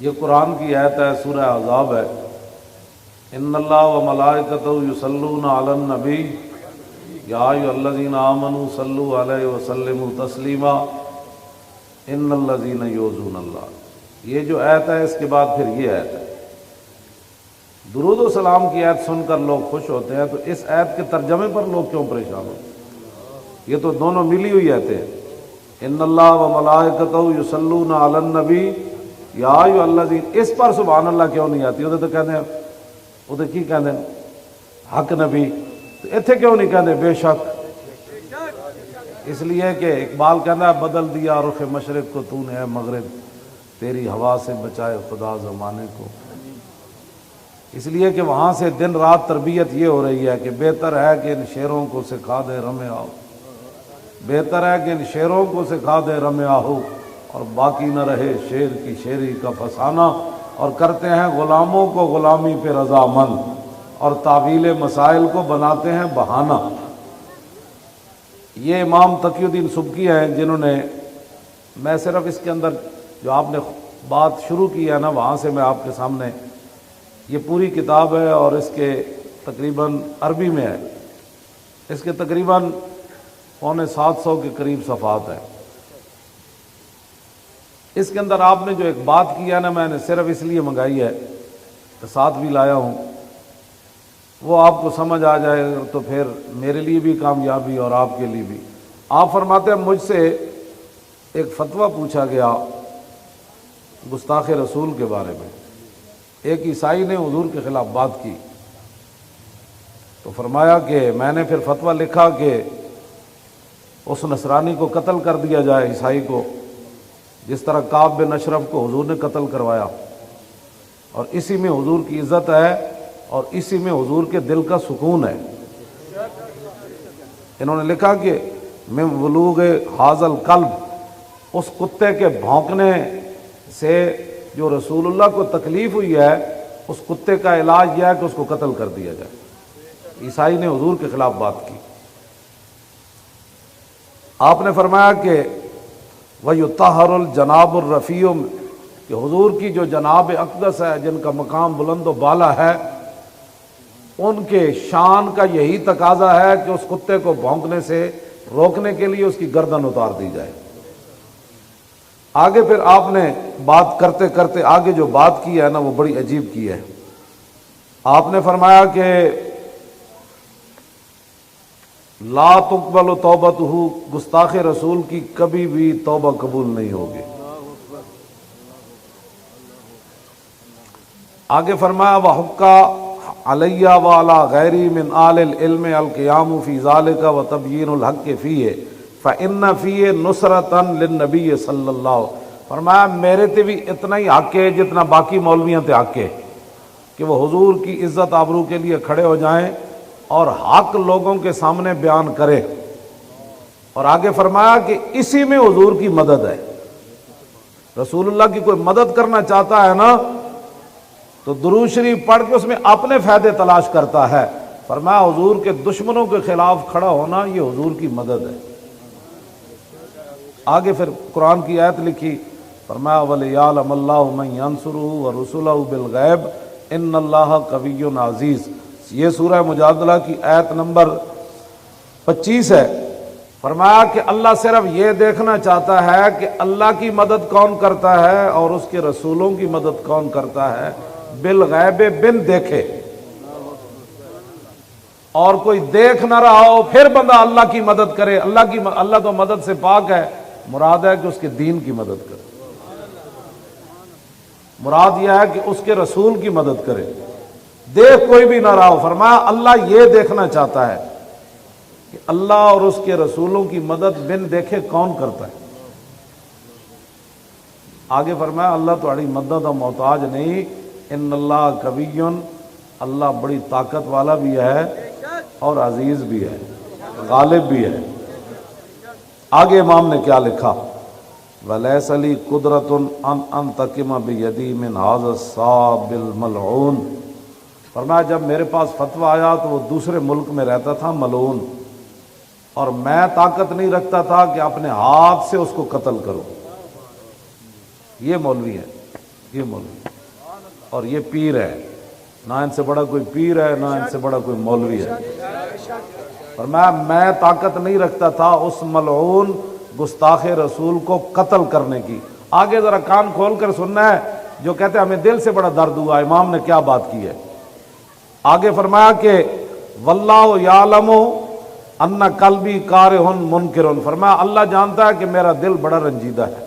یہ قرآن کی آیت ہے، سورہ احزاب ہے۔ ان اللہ و ملائکتہ یصلون علی النبی یا ایھا الذین آمنوا صلوا علیہ وسلموا تسلیما ان الذین یؤذون اللہ۔ یہ جو آیت ہے اس کے بعد پھر یہ آیت ہے۔ درود و سلام کی آیت سن کر لوگ خوش ہوتے ہیں، تو اس آیت کے ترجمے پر لوگ کیوں پریشان ہوتے ہیں؟ یہ تو دونوں ملی ہوئی آیتیں ہیں۔ ان اللہ و ملائکتہ یصلون علی النبی یا ایھا الذین، اس پر سبحان اللہ کیوں نہیں آتی؟ وہ تو کہتے ہیں، وہ تو کی کہتے ہیں حق نبی، تو اتنے کیوں نہیں کہتے بے شک؟ اس لیے کہ اقبال کہنا ہے بدل دیا رخ مشرق کو تو نے اے مغرب، تیری ہوا سے بچائے خدا زمانے کو۔ اس لیے کہ وہاں سے دن رات تربیت یہ ہو رہی ہے کہ بہتر ہے کہ ان شیروں کو سکھا دے رمے آؤ، بہتر ہے کہ ان شیروں کو سکھا دے رمے آہو، اور باقی نہ رہے شیر کی شیری کا فسانہ، اور کرتے ہیں غلاموں کو غلامی پہ رضامند، اور تعویل مسائل کو بناتے ہیں بہانہ۔ یہ امام تقی الدین سبکی ہیں جنہوں نے، میں صرف اس کے اندر جو آپ نے بات شروع کی ہے نا وہاں سے میں آپ کے سامنے، یہ پوری کتاب ہے اور اس کے تقریباً عربی میں ہے، اس کے تقریباً 750 کے قریب صفحات ہیں۔ اس کے اندر آپ نے جو ایک بات کی ہے نا، میں نے صرف اس لیے منگائی ہے تو ساتھ بھی لایا ہوں، وہ آپ کو سمجھ آ جائے تو پھر میرے لیے بھی کامیابی اور آپ کے لیے بھی۔ آپ فرماتے ہیں مجھ سے ایک فتویٰ پوچھا گیا گستاخ رسول کے بارے میں، ایک عیسائی نے حضور کے خلاف بات کی، تو فرمایا کہ میں نے پھر فتویٰ لکھا کہ اس نصرانی کو قتل کر دیا جائے، عیسائی کو، جس طرح کعب بن اشرف کو حضور نے قتل کروایا، اور اسی میں حضور کی عزت ہے اور اسی میں حضور کے دل کا سکون ہے۔ انہوں نے لکھا کہ من ولوغ ھذا الکلب، اس کتے کے بھونکنے سے جو رسول اللہ کو تکلیف ہوئی ہے، اس کتے کا علاج یہ ہے کہ اس کو قتل کر دیا جائے۔ عیسائی نے حضور کے خلاف بات کی۔ آپ نے فرمایا کہ وَيُطَہَّرُ الْجَنَابُ الرَّفِيعُ، کہ حضور کی جو جناب اقدس ہے، جن کا مقام بلند و بالا ہے، ان کے شان کا یہی تقاضا ہے کہ اس کتے کو بھونکنے سے روکنے کے لیے اس کی گردن اتار دی جائے۔ آگے پھر آپ نے بات کرتے کرتے آگے جو بات کی ہے نا وہ بڑی عجیب کی ہے۔ آپ نے فرمایا کہ لا تقبل توبتہ، گستاخ رسول کی کبھی بھی توبہ قبول نہیں ہوگی۔ آگے فرمایا وحقا علی وعلی غیری من آل العلم القیام فی ذالک وتبیین الحق فیہ فإن فیہ نصرتا للنبی صلی اللہ علیہ وسلم۔ فرمایا میرے تے بھی اتنا ہی حق ہے جتنا باقی مولویاں تے حق ہے کہ وہ حضور کی عزت آبرو کے لیے کھڑے ہو جائیں اور حق لوگوں کے سامنے بیان کرے۔ اور آگے فرمایا کہ اسی میں حضور کی مدد ہے۔ رسول اللہ کی کوئی مدد کرنا چاہتا ہے نا تو درود شریف پڑھ کے اس میں اپنے فائدے تلاش کرتا ہے۔ فرمایا حضور کے دشمنوں کے خلاف کھڑا ہونا یہ حضور کی مدد ہے۔ آگے پھر قرآن کی آیت لکھی، فرمایا وَلِيَعْلَمَ اللَّهُ مَن يَنصُرُهُ وَرُسُلَهُ بِالْغَیبِ إِنَّ اللَّهَ قَوِیٌّ عَزِیزٌ۔ یہ سورہ مجادلہ کی آیت نمبر 25 ہے۔ فرمایا کہ اللہ صرف یہ دیکھنا چاہتا ہے کہ اللہ کی مدد کون کرتا ہے اور اس کے رسولوں کی مدد کون کرتا ہے، بالغیب، بن دیکھے۔ اور کوئی دیکھ نہ رہا ہو پھر بندہ اللہ کی مدد کرے، اللہ تو مدد سے پاک ہے، مراد ہے کہ اس کے دین کی مدد کرے، مراد یہ ہے کہ اس کے رسول کی مدد کرے، دیکھ کوئی بھی نہ رہا ہو۔ فرمایا اللہ یہ دیکھنا چاہتا ہے کہ اللہ اور اس کے رسولوں کی مدد بن دیکھے کون کرتا ہے۔ آگے فرمایا اللہ تمہاری مدد و محتاج نہیں، ان اللہ قوی، اللہ بڑی طاقت والا بھی ہے اور عزیز بھی ہے، غالب بھی ہے۔ آگے امام نے کیا لکھا، وَلَيْسَ لِي قُدْرَةٌ أَنْ أَنْتَقِمَ بِيَدِي مِنْ هَذَا الصَّابِ الْمَلْعُونِ۔ فرمایا جب میرے پاس فتویٰ آیا تو وہ دوسرے ملک میں رہتا تھا، ملعون، اور میں طاقت نہیں رکھتا تھا کہ اپنے ہاتھ سے اس کو قتل کروں۔ یہ مولوی ہے۔ یہ مولوی اور یہ پیر ہے، نہ ان سے بڑا کوئی پیر ہے نہ ان سے بڑا کوئی مولوی ہے۔ فرمایا میں طاقت نہیں رکھتا تھا اس ملعون گستاخ رسول کو قتل کرنے کی۔ آگے ذرا کان کھول کر سننا ہے، جو کہتے ہیں ہمیں دل سے بڑا درد ہوا امام نے کیا بات کی ہے۔ آگے فرمایا کہ واللہ یعلم ان قلبی کارہ منکر، فرمایا اللہ جانتا ہے کہ میرا دل بڑا رنجیدہ ہے۔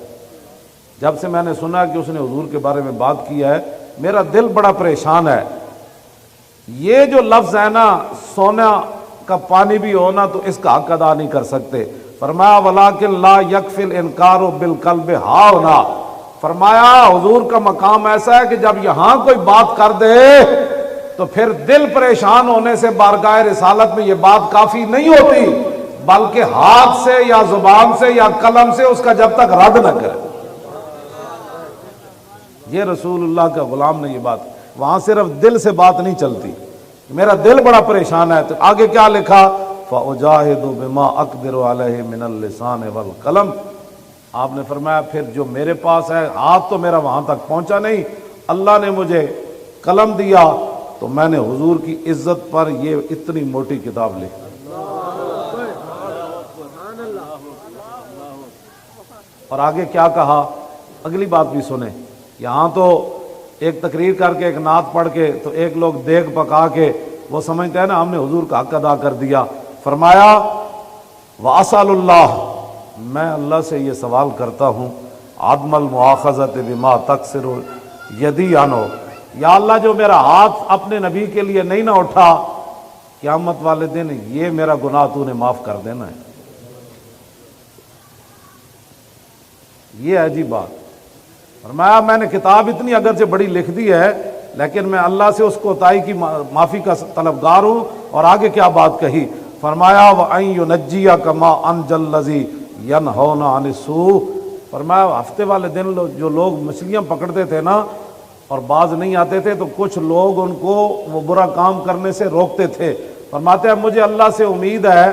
جب سے میں نے سنا کہ اس نے حضور کے بارے میں بات کی ہے میرا دل بڑا پریشان ہے۔ یہ جو لفظ ہے نا، سونا کا پانی بھی ہونا تو اس کا حق ادا نہیں کر سکتے۔ فرمایا ولیکن لا یکفی الانکار بالقلب ہاؤنا، فرمایا حضور کا مقام ایسا ہے کہ جب یہاں کوئی بات کر دے تو پھر دل پریشان ہونے سے بارگاہ رسالت میں یہ بات کافی نہیں ہوتی، بلکہ ہاتھ سے یا زبان سے یا قلم سے اس کا جب تک رد نہ کرے۔ یہ رسول اللہ کا غلام نے یہ بات، وہاں صرف دل سے بات نہیں چلتی، میرا دل بڑا پریشان ہے۔ تو آگے کیا لکھا؟ فَأُجَاهِدُ بِمَا أَقْدِرُ عَلَيْهِ مِنَ اللِّسَانِ وَالْقَلَمِ، آپ نے فرمایا پھر جو میرے پاس ہے، ہاتھ تو میرا وہاں تک پہنچا نہیں، اللہ نے مجھے قلم دیا تو میں نے حضور کی عزت پر یہ اتنی موٹی کتاب لکھی۔ اور آگے کیا کہا، اگلی بات بھی سنیں۔ یہاں تو ایک تقریر کر کے ایک نعت پڑھ کے تو ایک لوگ دیگ پکا کے وہ سمجھتے ہیں نا ہم نے حضور کا حق ادا کر دیا۔ فرمایا وَأَسْأَلُ اللَّهَ، میں اللہ سے یہ سوال کرتا ہوں، عدم المؤاخذۃ بما تقصر یدی عنہ، یا اللہ جو میرا ہاتھ اپنے نبی کے لیے نہیں نہ اٹھا، قیامت والے دن یہ میرا گناہ تو نے معاف کر دینا ہے۔ یہ ہے جی بات۔ فرمایا میں نے کتاب اتنی اگرچہ بڑی لکھ دی ہے لیکن میں اللہ سے اس کوتاہی کی معافی کا طلبگار ہوں۔ اور آگے کیا بات کہی، فرمایا وَأَن يُنَجِّيَكَ مَا أَنْجَى الَّذِي يَنْهَوْنَ عَنِ السُّوءِ، فرمایا ہفتے والے دن جو لوگ مچھلیاں پکڑتے تھے نا اور باز نہیں آتے تھے تو کچھ لوگ ان کو وہ برا کام کرنے سے روکتے تھے۔ فرماتے ہیں مجھے اللہ سے امید ہے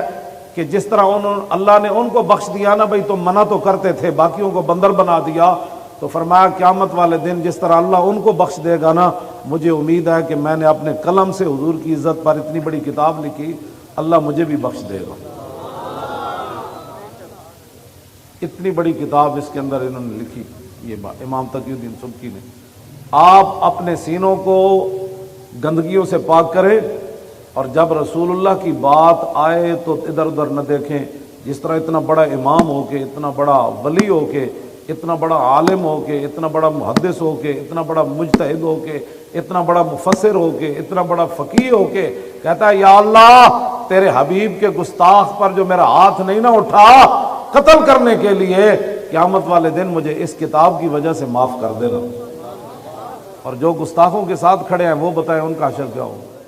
کہ جس طرح اللہ نے ان کو بخش دیا نا، بھئی تم منع تو کرتے تھے باقیوں کو بندر بنا دیا، تو فرمایا قیامت والے دن جس طرح اللہ ان کو بخش دے گا نا، مجھے امید ہے کہ میں نے اپنے قلم سے حضور کی عزت پر اتنی بڑی کتاب لکھی، اللہ مجھے بھی بخش دے گا۔ اتنی بڑی کتاب اس کے اندر انہوں نے لکھی، یہ بات امام تقی الدین سبکی نے۔ آپ اپنے سینوں کو گندگیوں سے پاک کریں اور جب رسول اللہ کی بات آئے تو ادھر ادھر نہ دیکھیں۔ جس طرح اتنا بڑا امام ہو کے، اتنا بڑا ولی ہو کے، اتنا بڑا عالم ہو کے، اتنا بڑا محدث ہو کے، اتنا بڑا مجتہد ہو کے، اتنا بڑا مفسر ہو کے، اتنا بڑا فقیہ ہو کے کہتا ہے یا اللہ تیرے حبیب کے گستاخ پر جو میرا ہاتھ نہیں نہ اٹھا قتل کرنے کے لیے، قیامت والے دن مجھے اس کتاب کی وجہ سے معاف کر دینا۔ اور جو گستاخوں کے ساتھ کھڑے ہیں وہ بتائیں ان کا حشر کیا ہوگا۔